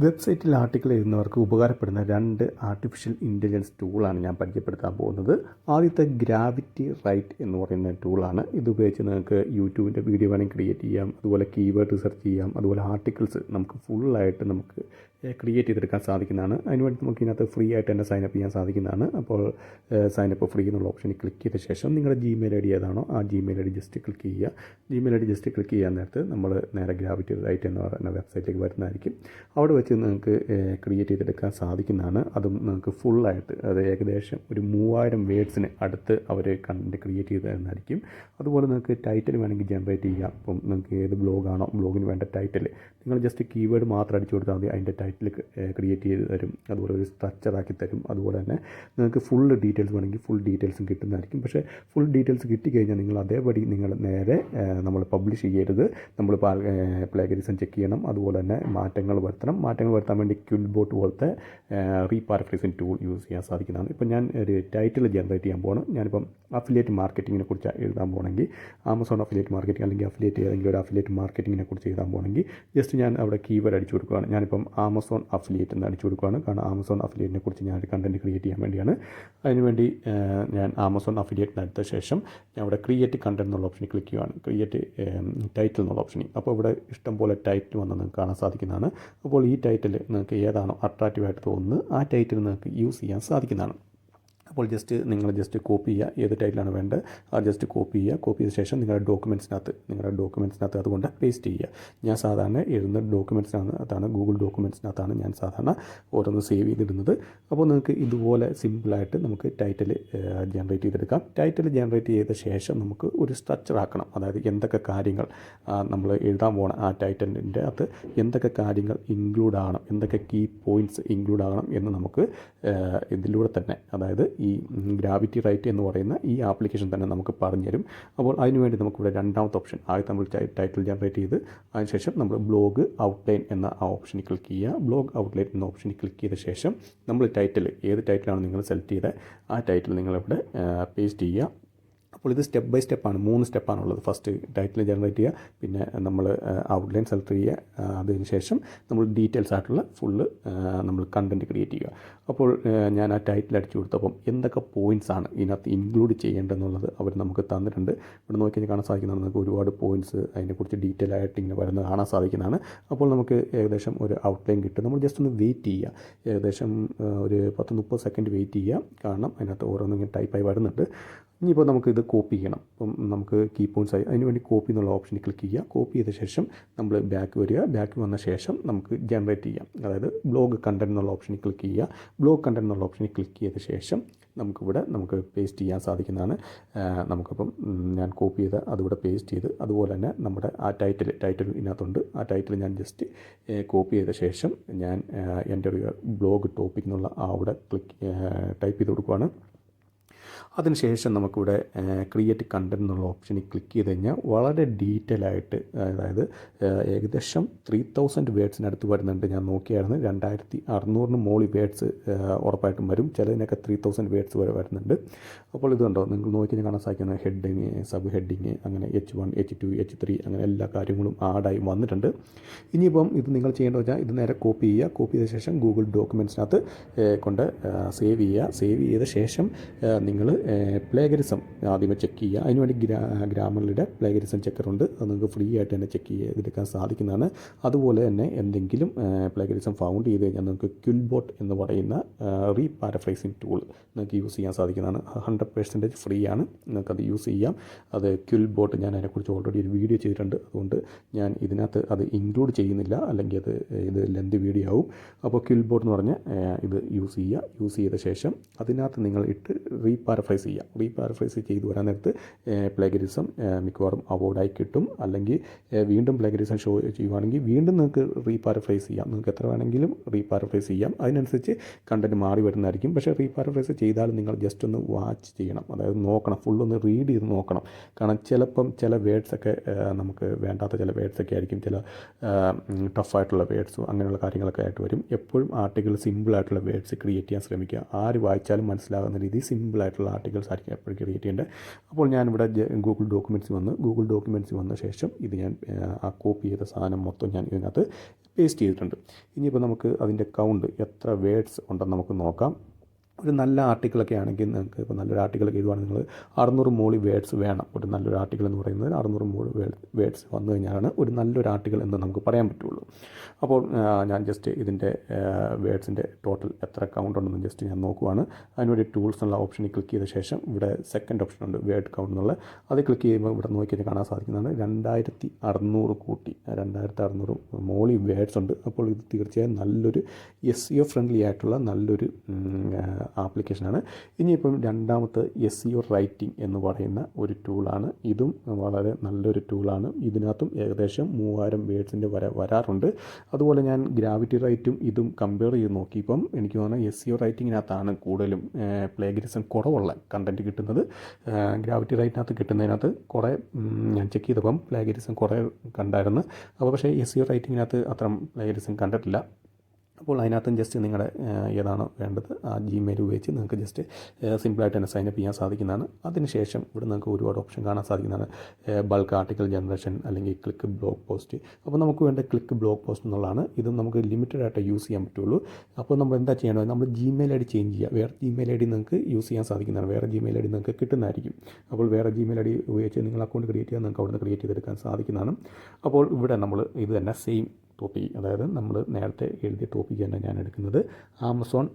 വെബ്സൈറ്റിൽ ആർട്ടിക്കിൾ എഴുതുന്നവർക്ക് ഉപകാരപ്പെടുന്ന 2 artificial intelligence ടൂളാണ് ഞാൻ പരിചയപ്പെടുത്താൻ പോകുന്നത്. ആദ്യത്തെ ഗ്രാവിറ്റി റൈറ്റ് എന്ന് പറയുന്ന ടൂളാണ്. ഇതുപയോഗിച്ച് നിങ്ങൾക്ക് യൂട്യൂബിൻ്റെ വീഡിയോ വേണമെങ്കിൽ ക്രിയേറ്റ് ചെയ്യാം, അതുപോലെ കീവേഡ് റിസർച്ച് ചെയ്യാം, അതുപോലെ ആർട്ടിക്കിൾസ് നമുക്ക് ഫുള്ളായിട്ട് നമുക്ക് ക്രിയേറ്റ് ചെയ്തെടുക്കാൻ സാധിക്കുന്നതാണ്. അതിനുവേണ്ടി നമുക്ക് ഇതിനകത്ത് ഫ്രീ ആയിട്ട് തന്നെ സൈനപ്പ് ചെയ്യാൻ സാധിക്കുന്നതാണ്. അപ്പോൾ സൈനപ്പ് ഫ്രീ എന്നുള്ള ഓപ്ഷനിൽ ക്ലിക്ക് ചെയ്ത ശേഷം നിങ്ങളുടെ ജിമെയിൽ ഐ ഡി ഏതാണോ ആ Gmail I D just click ചെയ്യുക. Gmail I D just click ചെയ്യാൻ നേരത്ത് നമ്മൾ നേരെ ഗ്രാവിറ്റി റൈറ്റ് എന്ന് പറയുന്ന വെബ്സൈറ്റിലേക്ക് വരുന്നതായിരിക്കും. അവിടെ വെച്ച് നിങ്ങൾക്ക് ക്രിയേറ്റ് ചെയ്തെടുക്കാൻ സാധിക്കുന്നതാണ്. അതും നിങ്ങൾക്ക് ഫുള്ളായിട്ട് അത് ഏകദേശം ഒരു 3000 വേർഡ്സിന് അടുത്ത് അവർ കണ്ടന്റ് ക്രിയേറ്റ് ചെയ്ത് തരുന്നതായിരിക്കും. അതുപോലെ നിങ്ങൾക്ക് ടൈറ്റിൽ വേണമെങ്കിൽ ജനറേറ്റ് ചെയ്യാം. അപ്പം നിങ്ങൾക്ക് ഏത് ബ്ലോഗാണോ ബ്ലോഗിന് വേണ്ട ടൈറ്റിൽ നിങ്ങൾ ജസ്റ്റ് കീവേഡ് മാത്രം അടിച്ചു കൊടുത്താൽ മതി, അതിൻ്റെ ടൈറ്റിൽ ക്രിയേറ്റ് ചെയ്ത് തരും. അതുപോലെ ഒരു സ്ട്രക്ചറാക്കി തരും. അതുപോലെ തന്നെ നിങ്ങൾക്ക് ഫുൾ ഡീറ്റെയിൽസ് വേണമെങ്കിൽ ഫുൾ ഡീറ്റെയിൽസും കിട്ടുന്നതായിരിക്കും. പക്ഷേ ഫുൾ ഡീറ്റെയിൽസ് കിട്ടിക്കഴിഞ്ഞാൽ നിങ്ങൾ അതേപടി നിങ്ങൾ നേരെ നമ്മൾ പബ്ലിഷ് ചെയ്യരുത്. നമ്മൾ പ്ലേഗരിസം ചെക്ക് ചെയ്യണം. അതുപോലെ തന്നെ മാറ്റങ്ങൾ വരുത്താൻ വേണ്ടി ക്വിൽബോട്ട് പോലത്തെ റീപാരഫ്രേസിംഗ് ടൂൾ യൂസ് ചെയ്യാൻ സാധിക്കുന്നതാണ്. ഇപ്പം ഞാൻ ഒരു ടൈറ്റിൽ ജനറേറ്റ് ചെയ്യാൻ പോകണം. ഞാനിപ്പം അഫിലിയേറ്റ് മാർക്കറ്റിങ്ങിനെ കുറിച്ച് എഴുതാൻ പോകണമെങ്കിൽ ആമസോൺ അഫിലിയേറ്റ് മാർക്കറ്റിംഗ് അല്ലെങ്കിൽ അഫിലിയേറ്റ് ഏതെങ്കിലും ഒരു അഫിലിയേറ്റ് മാർക്കറ്റിങ്ങിനെ കുറിച്ച് എഴുതാൻ പോകണമെങ്കിൽ ജസ്റ്റ് ഞാൻ അവിടെ കീവേഡ് അടിച്ചു കൊടുക്കുകയാണ്. ഞാനിപ്പം ആമസോൺ അഫിലിയേറ്റ് എന്ന് അടിച്ചു കൊടുക്കുകയാണ്. കാരണം ആമസോൺ അഫിലിയേറ്റിനെ കുറിച്ച് ഞാൻ ഒരു കണ്ടൻറ്റ് ക്രിയേറ്റ് ചെയ്യാൻ വേണ്ടിയാണ്. അതിനുവേണ്ടി ഞാൻ ആമസോൺ അഫിലിയേറ്റിന് എടുത്ത ശേഷം ഞാൻ അവിടെ ക്രിയേറ്റ് കണ്ടൻറ്റ് എന്നുള്ള ഓപ്ഷനിൽ ക്ലിക്ക് ചെയ്യുകയാണ്. ക്രിയേറ്റ് ടൈറ്റിൽ എന്നുള്ള ഓപ്ഷനിൽ. അപ്പോൾ ഇവിടെ ഇഷ്ടംപോലെ ടൈറ്റിൽ വന്ന് നിങ്ങൾക്ക് കാണാൻ സാധിക്കുന്നതാണ്. അപ്പോൾ ഈ ടൈറ്റിൽ നിങ്ങൾക്ക് ഏതാണോ അട്രാക്റ്റീവായിട്ട് തോന്നുന്നത് ആ ടൈറ്റിൽ നിങ്ങൾക്ക് യൂസ് ചെയ്യാൻ സാധിക്കുന്നതാണ്. അപ്പോൾ നിങ്ങൾ കോപ്പി ചെയ്യുക. ഏത് ടൈറ്റിലാണ് വേണ്ടത് അത് ജസ്റ്റ് കോപ്പി ചെയ്യുക. കോപ്പി ചെയ്ത ശേഷം നിങ്ങളുടെ ഡോക്യുമെൻറ്റ്സിനകത്ത് അതുകൊണ്ട് പേസ്റ്റ് ചെയ്യുക. ഞാൻ സാധാരണ എഴുതുന്ന ഡോക്യുമെൻറ്റ്സിനകത്താണ്, ഗൂഗിൾ ഡോക്യുമെൻറ്റ്സിനകത്താണ് ഞാൻ സാധാരണ ഓരോന്ന് സേവ് ചെയ്തിടുന്നത്. അപ്പോൾ നിങ്ങൾക്ക് ഇതുപോലെ സിമ്പിളായിട്ട് നമുക്ക് ടൈറ്റിൽ ജനറേറ്റ് ചെയ്തെടുക്കാം. ടൈറ്റിൽ ജനറേറ്റ് ചെയ്ത ശേഷം നമുക്ക് ഒരു സ്ട്രക്ചർ ആക്കണം. അതായത് എന്തൊക്കെ കാര്യങ്ങൾ നമ്മൾ എഴുതാൻ പോകണം, ആ ടൈറ്റിലിൻ്റെ അകത്ത് എന്തൊക്കെ കാര്യങ്ങൾ ഇൻക്ലൂഡ് ആകണം, എന്തൊക്കെ കീ പോയിൻറ്റ്സ് ഇൻക്ലൂഡ് ആകണം എന്ന് നമുക്ക് ഇതിലൂടെ തന്നെ, അതായത് ഈ ഗ്രാവിറ്റി റൈറ്റ് എന്ന് പറയുന്ന ഈ ആപ്ലിക്കേഷൻ തന്നെ നമുക്ക് പറഞ്ഞുതരും. അപ്പോൾ അതിനുവേണ്ടി നമുക്കിവിടെ രണ്ടാമത്തെ ഓപ്ഷൻ, ആദ്യം നമ്മൾ ടൈറ്റിൽ ജനറേറ്റ് ചെയ്ത് അതിനുശേഷം നമ്മൾ ബ്ലോഗ് ഔട്ട്ലൈൻ എന്ന ആ ഓപ്ഷനിൽ ക്ലിക്ക് ചെയ്യുക. ബ്ലോഗ് ഔട്ട്ലൈൻ എന്ന ഓപ്ഷനിൽ ക്ലിക്ക് ചെയ്ത ശേഷം നമ്മൾ ടൈറ്റിൽ ഏത് ടൈറ്റിലാണ് നിങ്ങൾ സെലക്ട് ചെയ്ത് ആ ടൈറ്റിൽ നിങ്ങളിവിടെ പേസ്റ്റ് ചെയ്യുക. അപ്പോൾ ഇത് സ്റ്റെപ്പ് ബൈ സ്റ്റെപ്പാണ്, 3 സ്റ്റെപ്പാണുള്ളത്. ഫസ്റ്റ് ടൈറ്റിൽ ജനറേറ്റ് ചെയ്യുക, പിന്നെ നമ്മൾ ഔട്ട്ലൈൻ സെലക്ട് ചെയ്യുക, അതിന് ശേഷം നമ്മൾ ഡീറ്റെയിൽസ് ആയിട്ടുള്ള ഫുള്ള് നമ്മൾ കണ്ടൻറ്റ് ക്രിയേറ്റ് ചെയ്യുക. അപ്പോൾ ഞാൻ ആ ടൈറ്റിൽ അടിച്ചു കൊടുത്തപ്പം എന്തൊക്കെ പോയിൻറ്റ്സ് ആണ് ഇതിനകത്ത് ഇൻക്ലൂഡ് ചെയ്യേണ്ടതെന്നുള്ളത് അവർ നമുക്ക് തന്നിട്ടുണ്ട്. ഇവിടെ നോക്കിയാൽ കാണാൻ സാധിക്കുന്നതാണ്, നമുക്ക് ഒരുപാട് പോയിൻറ്റ്സ് അതിനെക്കുറിച്ച് ഡീറ്റെയിൽ ആയിട്ട് ഇങ്ങനെ വരുന്നത് കാണാൻ സാധിക്കുന്നതാണ്. അപ്പോൾ നമുക്ക് ഏകദേശം ഒരു ഔട്ട്ലൈൻ കിട്ടും. നമ്മൾ ജസ്റ്റ് ഒന്ന് വെയിറ്റ് ചെയ്യുക, ഏകദേശം ഒരു 10-30 സെക്കൻഡ് വെയിറ്റ് ചെയ്യുക. കാരണം അതിനകത്ത് ഓരോന്നിങ്ങനെ ടൈപ്പായി വരുന്നുണ്ട്. ഇനിയിപ്പോൾ നമുക്കിത് കോപ്പി ചെയ്യണം. അപ്പം നമുക്ക് കീ പോയിൻറ്റ്സ് ആയി അതിനുവേണ്ടി കോപ്പി എന്നുള്ള ഓപ്ഷനിൽ ക്ലിക്ക് ചെയ്യുക. കോപ്പി ചെയ്ത ശേഷം നമ്മൾ ബാക്ക് വരിക. ബാക്ക് വന്ന ശേഷം നമുക്ക് ജനറേറ്റ് ചെയ്യാം. അതായത് ബ്ലോഗ് കണ്ടൻറ്റ് എന്നുള്ള ഓപ്ഷനിൽ ക്ലിക്ക് ചെയ്യുക. ബ്ലോഗ് കണ്ടൻറ്റ് എന്നുള്ള ഓപ്ഷനിൽ ക്ലിക്ക് ചെയ്ത ശേഷം നമുക്ക് പേസ്റ്റ് ചെയ്യാൻ സാധിക്കുന്നതാണ്. നമുക്കപ്പം ഞാൻ കോപ്പി ചെയ്ത് അതിവിടെ പേസ്റ്റ് ചെയ്ത്, അതുപോലെ തന്നെ നമ്മുടെ ആ ടൈറ്റിൽ ഇതിനകത്തുണ്ട്. ആ ടൈറ്റിൽ ഞാൻ ജസ്റ്റ് കോപ്പി ചെയ്ത ശേഷം ഞാൻ എൻ്റെ ഒരു ബ്ലോഗ് ടോപ്പിക് എന്നുള്ള അവിടെ ടൈപ്പ് ചെയ്ത് കൊടുക്കുകയാണ്. അതിനുശേഷം നമുക്കിവിടെ ക്രിയേറ്റ് കണ്ടൻറ്റ് എന്നുള്ള ഓപ്ഷനിൽ ക്ലിക്ക് ചെയ്ത് കഴിഞ്ഞാൽ വളരെ ഡീറ്റെയിൽ ആയിട്ട്, അതായത് ഏകദേശം 3000 വേർഡ്സിനടുത്ത് വരുന്നുണ്ട്. ഞാൻ നോക്കിയായിരുന്നു 2600 മോളി വേർഡ്സ് ഉറപ്പായിട്ടും വരും. ചിലതിനൊക്കെ 3000 വേർഡ്സ് വരെ വരുന്നുണ്ട്. അപ്പോൾ ഇതുണ്ടോ, നിങ്ങൾ നോക്കി കാണാൻ സാധിക്കുന്ന ഹെഡിങ്, സബ് ഹെഡിങ്, അങ്ങനെ H1, H2, H3 അങ്ങനെ എല്ലാ കാര്യങ്ങളും ആഡായി വന്നിട്ടുണ്ട്. ഇനിയിപ്പം ഇത് നിങ്ങൾ ചെയ്യേണ്ടത് വെച്ചാൽ ഇത് നേരെ കോപ്പി ചെയ്യുക. കോപ്പി ചെയ്ത ശേഷം ഗൂഗിൾ ഡോക്യുമെൻറ്റ്സിനകത്ത് കൊണ്ട് സേവ് ചെയ്യുക. സേവ് ചെയ്ത ശേഷം നിങ്ങൾ പ്ലേഗരിസം ആദ്യമേ ചെക്ക് ചെയ്യുക. അതിനുവേണ്ടി ഗ്രാമറിയുടെ പ്ലേഗരിസം ചെക്കറുണ്ട്. അത് നിങ്ങൾക്ക് ഫ്രീ ആയിട്ട് തന്നെ ചെക്ക് ചെയ്തെടുക്കാൻ സാധിക്കുന്നതാണ്. അതുപോലെ തന്നെ എന്തെങ്കിലും പ്ലേഗരിസം ഫൗണ്ട് ചെയ്ത് കഴിഞ്ഞാൽ നിങ്ങൾക്ക് ക്വിൽബോട്ട് എന്ന് പറയുന്ന റീപാരഫ്രേസിംഗ് ടൂൾ നിങ്ങൾക്ക് യൂസ് ചെയ്യാൻ സാധിക്കുന്നതാണ്. 100% ഫ്രീ ആണ്, നിങ്ങൾക്കത് യൂസ് ചെയ്യാം. അത് ക്വിൽബോട്ട് ഞാൻ അതിനെക്കുറിച്ച് ഓൾറെഡി ഒരു വീഡിയോ ചെയ്തിട്ടുണ്ട്. അതുകൊണ്ട് ഞാൻ ഇതിനകത്ത് അത് ഇൻക്ലൂഡ് ചെയ്യുന്നില്ല, അല്ലെങ്കിൽ ഇത് ലെന്ത് വീഡിയോ ആവും. അപ്പോൾ ക്വിൽബോട്ട് എന്ന് പറഞ്ഞാൽ ഇത് യൂസ് ചെയ്യുക. യൂസ് ചെയ്ത ശേഷം അതിനകത്ത് നിങ്ങൾ ഇട്ട് റീപാരഫ്രൈസ് ചെയ്ത് വരാൻ നേരത്ത് പ്ലേഗരിസം മിക്കവാറും അവോർഡായി കിട്ടും. അല്ലെങ്കിൽ വീണ്ടും പ്ലേഗരിസം ഷോ ചെയ്യുവാണെങ്കിൽ വീണ്ടും നിങ്ങൾക്ക് റീപാരഫ്രൈസ് ചെയ്യാം. നിങ്ങൾക്ക് എത്ര വേണമെങ്കിലും റീപാരഫ്രൈസ് ചെയ്യാം. അതിനനുസരിച്ച് കണ്ടൻറ്റ് മാറി വരുന്നതായിരിക്കും. പക്ഷേ റീപാരഫ്രൈസ് ചെയ്താൽ നിങ്ങൾ ജസ്റ്റ് ഒന്ന് വാച്ച് ചെയ്യണം, അതായത് നോക്കണം, ഫുള്ളൊന്ന് റീഡ് ചെയ്ത് നോക്കണം. കാരണം ചിലപ്പം ചില വേർഡ്സൊക്കെ നമുക്ക് വേണ്ടാത്ത ചില വേർഡ്സൊക്കെ ആയിരിക്കും, ചില ടഫായിട്ടുള്ള വേർഡ്സും അങ്ങനെയുള്ള കാര്യങ്ങളൊക്കെ ആയിട്ട് വരും. എപ്പോഴും ആർട്ടിക്കിൾ സിമ്പിളായിട്ടുള്ള വേർഡ്സ് ക്രിയേറ്റ് ചെയ്യാൻ ശ്രമിക്കുക. ആര് വായിച്ചാലും മനസ്സിലാകുന്ന രീതിയിൽ സിമ്പിളായിട്ടുള്ള ആയിട്ടുള്ള ആർട്ടിക്കിൾസ് ആയിരിക്കും എപ്പോഴും ക്രിയേറ്റ് ചെയ്യേണ്ടത്. അപ്പോൾ ഞാനിവിടെ ഗൂഗിൾ ഡോക്യുമെൻറ്റ്സ് വന്ന ശേഷം ഇത് ഞാൻ ആ കോപ്പി ചെയ്ത സാധനം മൊത്തം ഞാൻ ഇതിനകത്ത് പേസ്റ്റ് ചെയ്തിട്ടുണ്ട്. ഇനിയിപ്പോൾ നമുക്ക് അതിൻ്റെ കൗണ്ട് എത്ര വേർഡ്സ് ഉണ്ടെന്ന് നമുക്ക് നോക്കാം. ഒരു നല്ല ആർട്ടിക്കിളൊക്കെ ആണെങ്കിൽ നിങ്ങൾക്ക് ഇപ്പോൾ നല്ലൊരു ആർട്ടിക്കിളൊക്കെ എഴുതുവാണെങ്കിൽ നിങ്ങൾ 600 മോളി വേർഡ്സ് വേണം. ഒരു നല്ലൊരു ആർട്ടിക്കിൾ എന്ന് പറയുന്നത് 600 മോളി വേർഡ്സ് വന്നു കഴിഞ്ഞാലാണ് ഒരു നല്ലൊരു ആർട്ടിക്കിൾ എന്ന് നമുക്ക് പറയാൻ പറ്റുള്ളൂ. അപ്പോൾ ഞാൻ ജസ്റ്റ് ഇതിൻ്റെ വേർഡ്സിൻ്റെ ടോട്ടൽ എത്ര കൗണ്ട് ഉണ്ടെന്ന് ജസ്റ്റ് ഞാൻ നോക്കുവാണ്. അതിനുവേണ്ടി ടൂൾസ് എന്നുള്ള ഓപ്ഷനിൽ ക്ലിക്ക് ചെയ്ത ശേഷം ഇവിടെ സെക്കൻഡ് ഓപ്ഷൻ ഉണ്ട് വേർഡ് കൗണ്ട് എന്നുള്ള. അത് ക്ലിക്ക് ചെയ്യുമ്പോൾ ഇവിടെ നോക്കിയാൽ കാണാൻ സാധിക്കുന്നതാണ് 2600 കൂട്ടി 2600 മോളി വേർഡ്സ് ഉണ്ട്. അപ്പോൾ ഇത് തീർച്ചയായും നല്ലൊരു SEO ഫ്രണ്ട്ലി ആയിട്ടുള്ള നല്ലൊരു ആപ്ലിക്കേഷനാണ്. ഇനിയിപ്പം രണ്ടാമത്തെ SEO റൈറ്റിംഗ് എന്ന് പറയുന്ന ഒരു ടൂളാണ്. ഇതും വളരെ നല്ലൊരു ടൂളാണ്. ഇതിനകത്തും ഏകദേശം 3000 വേർഡ്സിൻ്റെ വരാറുണ്ട്. അതുപോലെ ഞാൻ ഗ്രാവിറ്റി റൈറ്റും ഇതും കമ്പയർ ചെയ്ത് നോക്കിയപ്പം എനിക്ക് തോന്നുന്നത് SEO റൈറ്റിങ്ങിനകത്താണ് കൂടുതലും പ്ലേഗരിസം കുറവുള്ള കണ്ടൻറ്റ് കിട്ടുന്നത്. ഗ്രാവിറ്റി റൈറ്റിനകത്ത് കിട്ടുന്നതിനകത്ത് കുറേ ഞാൻ ചെക്ക് ചെയ്തപ്പം പ്ലേഗരിസം കുറേ കണ്ടായിരുന്നു. അപ്പോൾ പക്ഷേ SEO റൈറ്റിങ്ങിനകത്ത് അത്ര പ്ലേഗരിസം കണ്ടിട്ടില്ല. അപ്പോൾ അതിനകത്തും ജസ്റ്റ് നിങ്ങളുടെ ഏതാണ് വേണ്ടത് ആ Gmail ഉപയോഗിച്ച് നിങ്ങൾക്ക് ജസ്റ്റ് സിമ്പിളായിട്ട് തന്നെ സൈനപ്പ് ചെയ്യാൻ സാധിക്കുന്നതാണ്. അതിനുശേഷം ഇവിടെ നിങ്ങൾക്ക് ഒരുപാട് ഓപ്ഷൻ കാണാൻ സാധിക്കുന്നതാണ്. ബൾക്ക് ആർട്ടിക്കൽ ജനറേഷൻ അല്ലെങ്കിൽ ക്ലിക്ക് ബ്ലോഗ് പോസ്റ്റ്. അപ്പോൾ നമുക്ക് വേണ്ട ക്ലിക്ക് ബ്ലോഗ് പോസ്റ്റ് എന്നുള്ളതാണ്. ഇത് നമുക്ക് ലിമിറ്റഡ് ആയിട്ട് യൂസ് ചെയ്യാൻ പറ്റുള്ളൂ. അപ്പോൾ നമ്മൾ എന്താ ചെയ്യേണ്ടത്, നമ്മൾ Gmail ID ചേഞ്ച് ചെയ്യുക. വേറെ Gmail ID നിങ്ങൾക്ക് യൂസ് ചെയ്യാൻ സാധിക്കുന്നതാണ്. വേറെ Gmail ID നിങ്ങൾക്ക് കിട്ടുന്നതായിരിക്കും. അപ്പോൾ വേറെ Gmail ID ഉപയോഗിച്ച് നിങ്ങൾ അക്കൗണ്ട് ക്രിയേറ്റ് ചെയ്യാൻ നിങ്ങൾക്ക് അവിടുന്ന് ക്രിയേറ്റ് ചെയ്തെടുക്കാൻ സാധിക്കുന്നതാണ്. അപ്പോൾ ഇവിടെ നമ്മൾ ഇത് തന്നെ സെയിം ടോപ്പിക്, അതായത് നമ്മൾ നേരത്തെ എഴുതിയ ടോപ്പിക്ക് തന്നെ ഞാൻ എടുക്കുന്നത് ആമസോൺ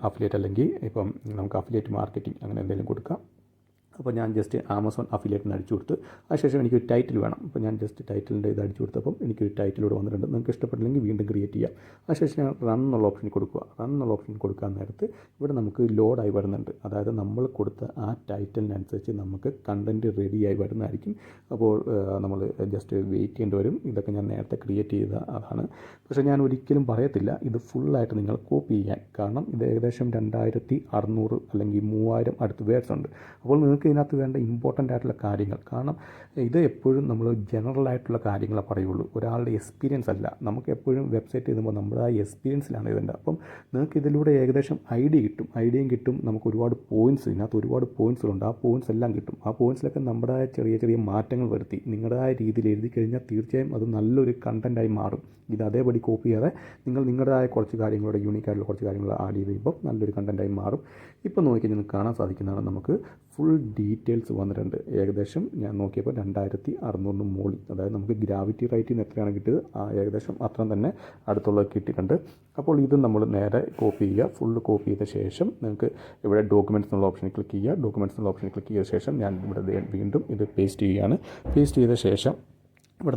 അഫിലിയേറ്റ് അല്ലെങ്കിൽ ഇപ്പം നമുക്ക് അഫിലിയേറ്റ് മാർക്കറ്റിംഗ് അങ്ങനെ എന്തെങ്കിലും കൊടുക്കാം. അപ്പോൾ ഞാൻ ജസ്റ്റ് ആമസോൺ അഫിലിയേറ്റിന് അടിച്ചു കൊടുത്ത് അതിനുശേഷം എനിക്കൊരു ടൈറ്റിൽ വേണം. അപ്പോൾ ഞാൻ ജസ്റ്റ് ടൈറ്റിലിൻ്റെ ഇത് അടിച്ചു കൊടുത്തപ്പം എനിക്കൊരു ടൈറ്റിലൂടെ വന്നിട്ടുണ്ട്. നിങ്ങൾക്ക് ഇഷ്ടപ്പെട്ടില്ലെങ്കിൽ വീണ്ടും ക്രിയേറ്റ് ചെയ്യാം. അതിനുശേഷം ഞാൻ റൺ എന്നുള്ള ഓപ്ഷനിൽ കൊടുക്കുക. റൺ എന്നുള്ള ഓപ്ഷൻ കൊടുക്കാൻ നേരത്ത് ഇവിടെ നമുക്ക് ലോഡായി വരുന്നുണ്ട്. അതായത് നമ്മൾ കൊടുത്ത ആ ടൈറ്റിലിനനുസരിച്ച് നമുക്ക് കണ്ടൻറ്റ് റെഡിയായി വരുന്നതായിരിക്കും. അപ്പോൾ നമ്മൾ ജസ്റ്റ് വെയിറ്റ് ചെയ്യേണ്ടി വരും. ഇതൊക്കെ ഞാൻ നേരത്തെ ക്രിയേറ്റ് ചെയ്ത അതാണ്. പക്ഷേ ഞാൻ ഒരിക്കലും പറയത്തില്ല ഇത് ഫുള്ളായിട്ട് നിങ്ങൾ കോപ്പി ചെയ്യാൻ. കാരണം ഇത് ഏകദേശം 2600 അല്ലെങ്കിൽ 3000 അടുത്ത് വേർഡ്സ് ഉണ്ട്. അപ്പോൾ നിങ്ങൾക്ക് ഇതിനകത്ത് വേണ്ട ഇമ്പോർട്ടൻ്റ് ആയിട്ടുള്ള കാര്യങ്ങൾ, കാരണം ഇത് എപ്പോഴും നമ്മൾ ജനറൽ ആയിട്ടുള്ള കാര്യങ്ങളെ പറയുള്ളൂ, ഒരാളുടെ എക്സ്പീരിയൻസ് അല്ല. നമുക്ക് എപ്പോഴും വെബ്സൈറ്റ് എഴുതുമ്പോൾ നമ്മുടെ ആ എക്സ്പീരിയൻസിലാണ് ഇതിൻ്റെ. അപ്പം നിങ്ങൾക്ക് ഇതിലൂടെ ഏകദേശം ഐഡിയയും കിട്ടും. നമുക്ക് ഒരുപാട് പോയിൻറ്റ്സ്, ഇതിനകത്ത് ഒരുപാട് പോയിൻറ്റ്സുകളുണ്ട്. ആ പോയിൻറ്റ്സ് എല്ലാം കിട്ടും. ആ പോയിൻറ്റ്സിലൊക്കെ നമ്മുടെ ചെറിയ മാറ്റങ്ങൾ വരുത്തി നിങ്ങളുടേതായ രീതിയിൽ എഴുതി കഴിഞ്ഞാൽ തീർച്ചയായും അത് നല്ലൊരു കണ്ടൻറ്റായി മാറും. ഇത് അതേപടി കോപ്പി ചെയ്യാതെ നിങ്ങൾ നിങ്ങളുടേതായ കുറച്ച് കാര്യങ്ങളുടെ യൂണിക്കായിട്ടുള്ള കുറച്ച് കാര്യങ്ങൾ ആഡ് ചെയ്ത് കഴിയുമ്പോൾ നല്ലൊരു കണ്ടൻറ്റായി മാറും. ഇപ്പോൾ നോക്കിക്കഴിഞ്ഞാൽ നിങ്ങൾക്ക് കാണാൻ സാധിക്കുന്നതാണ് നമുക്ക് ഫുൾ ഡീറ്റെയിൽസ് വന്നിട്ടുണ്ട്. ഏകദേശം ഞാൻ നോക്കിയപ്പോൾ 2600 മോളി, അതായത് നമുക്ക് ഗ്രാവിറ്റി റൈറ്റിൽ നിന്ന് എത്രയാണ് കിട്ടിയത് ഏകദേശം അത്രയും തന്നെ അടുത്തുള്ളത് കിട്ടിയിട്ടുണ്ട്. അപ്പോൾ ഇത് നമ്മൾ നേരെ കോപ്പി ചെയ്യുക. ഫുള്ള് കോപ്പി ചെയ്ത ശേഷം നിങ്ങൾക്ക് ഇവിടെ ഡോക്യുമെൻറ്റ്സ് എന്നുള്ള ഓപ്ഷനിൽ ക്ലിക്ക് ചെയ്യുക. ഡോക്യുമെൻറ്റ്സ് എന്നുള്ള ഓപ്ഷനിൽ ക്ലിക്ക് ചെയ്ത ശേഷം ഞാൻ ഇവിടെ വീണ്ടും ഇത് പേസ്റ്റ് ചെയ്യുകയാണ്. പേസ്റ്റ് ചെയ്ത ശേഷം ഇവിടെ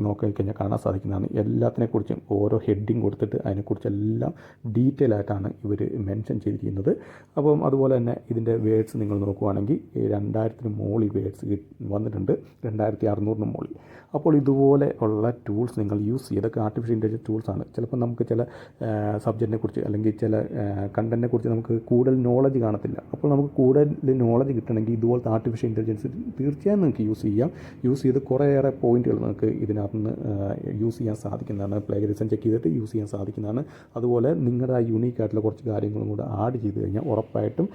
നോക്കിക്കഴിഞ്ഞാൽ കാണാൻ സാധിക്കുന്നതാണ് എല്ലാത്തിനെക്കുറിച്ചും ഓരോ ഹെഡിങ് കൊടുത്തിട്ട് അതിനെക്കുറിച്ചെല്ലാം ഡീറ്റെയിൽ ആയിട്ടാണ് ഇവർ മെൻഷൻ ചെയ്തിരിക്കുന്നത്. അപ്പം അതുപോലെ തന്നെ ഇതിൻ്റെ വേർഡ്സ് നിങ്ങൾ നോക്കുവാണെങ്കിൽ 2000 മോളി വേർഡ്സ് വന്നിട്ടുണ്ട്, 2600 മോളി. അപ്പോൾ ഇതുപോലെ ഉള്ള ടൂൾസ് നിങ്ങൾ യൂസ് ചെയ്യുക. ഇതൊക്കെ ആർട്ടിഫിഷ്യൽ ഇൻ്റലിജൻസ് ടൂൾസാണ്. ചിലപ്പോൾ നമുക്ക് ചില സബ്ജക്റ്റിനെ കുറിച്ച് അല്ലെങ്കിൽ ചില കണ്ടൻറ്റിനെ കുറിച്ച് നമുക്ക് കൂടുതൽ നോളജ് കാണത്തില്ല. അപ്പോൾ നമുക്ക് കൂടുതൽ നോളജ് കിട്ടണമെങ്കിൽ ഇതുപോലത്തെ ആർട്ടിഫിഷ്യൽ ഇൻ്റലിജൻസ് തീർച്ചയായും നിങ്ങൾക്ക് യൂസ് ചെയ്യാം. യൂസ് ചെയ്ത് കുറേയേറെ പോയിൻറ്റുകൾ നിങ്ങൾക്ക് ഇതിനകത്ത് നിന്ന് യൂസ് ചെയ്യാൻ സാധിക്കുന്നതാണ്. പ്ലേഗരിസം ചെക്ക് ചെയ്തിട്ട് യൂസ് ചെയ്യാൻ സാധിക്കുന്നതാണ്. അതുപോലെ നിങ്ങളുടെ ആ യൂണീക്കായിട്ടുള്ള കുറച്ച് കാര്യങ്ങളും കൂടെ ആഡ് ചെയ്ത് കഴിഞ്ഞാൽ ഉറപ്പായിട്ടും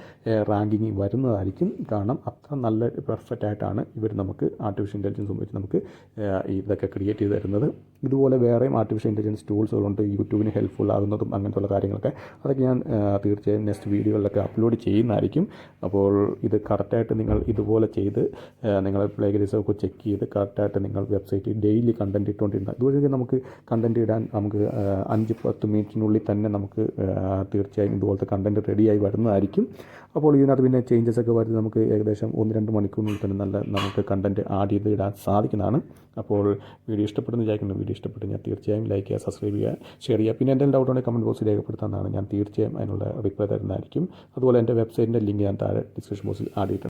റാങ്കിങ് വരുന്നതായിരിക്കും. കാരണം അത്ര നല്ല പെർഫെക്റ്റ് ആയിട്ടാണ് ഇവർ നമുക്ക് ആർട്ടിഫിഷ്യൽ ഇൻ്റലിജൻസ് ഉപയോഗിച്ച് നമുക്ക് ഇതൊക്കെ ക്രിയേറ്റ് ചെയ്ത് തരുന്നത്. ഇതുപോലെ വേറെയും ആർട്ടിഫിഷ്യൽ ഇൻ്റലിജൻസ് ടൂൾസുകളുണ്ട് യൂട്യൂബിന് ഹെൽപ്ഫുൾ ആകുന്നതും അങ്ങനത്തുള്ള കാര്യങ്ങളൊക്കെ. അതൊക്കെ ഞാൻ തീർച്ചയായും നെക്സ്റ്റ് വീഡിയോകളിലൊക്കെ അപ്ലോഡ് ചെയ്യുന്നതായിരിക്കും. അപ്പോൾ ഇത് കറക്റ്റായിട്ട് നിങ്ങൾ ഇതുപോലെ ചെയ്ത് നിങ്ങൾ പ്ലേഗരിസം ഒക്കെ ചെക്ക് ചെയ്ത് കറക്റ്റായിട്ട് നിങ്ങൾ വെബ്സൈറ്റിൽ ഡെയിലി കണ്ടൻറ്റ് ഇട്ടുകൊണ്ടിരുന്നത് ഇതുവഴി നമുക്ക് കണ്ടൻറ്റ് ഇടാൻ നമുക്ക് 5-10 മിനിറ്റിനുള്ളിൽ തന്നെ നമുക്ക് തീർച്ചയായും ഇതുപോലത്തെ കണ്ടൻറ്റ് റെഡിയായി വരുന്നതായിരിക്കും. അപ്പോൾ ഇതിനകത്ത് പിന്നെ ചേഞ്ചസ് ഒക്കെ വരുന്നത് നമുക്ക് ഏകദേശം 1-2 മണിക്കൂറിനുള്ളിൽ തന്നെ നല്ല നമുക്ക് കണ്ടൻറ്റ് ആഡ് ചെയ്ത് ഇടാൻ സാധിക്കുന്നതാണ്. അപ്പോൾ വീഡിയോ ഇഷ്ടപ്പെടുന്ന വിചാരിക്കുന്നു. വീഡിയോ ഇഷ്ടപ്പെട്ട് ഞാൻ തീർച്ചയായും ലൈക്ക് ചെയ്യുക, സബ്സ്ക്രൈബ് ചെയ്യുക, ഷെയർ ചെയ്യുക. പിന്നെ എന്തെങ്കിലും ഡൗട്ട് ഉണ്ടെങ്കിൽ കമൻറ്റ് ബോക്സിൽ രേഖപ്പെടുത്താനാണ്. ഞാൻ തീർച്ചയായും അതിനുള്ള റിപ്ലൈ തരുന്നതായിരിക്കും. അതുപോലെ എൻ്റെ വെബ്സൈറ്റിൻ്റെ ലിങ്ക് ഞാൻ താഴെ ഡിസ്ക്രിപ്ഷൻ ബോക്സിൽ ആഡ് ചെയ്തിട്ടുണ്ട്.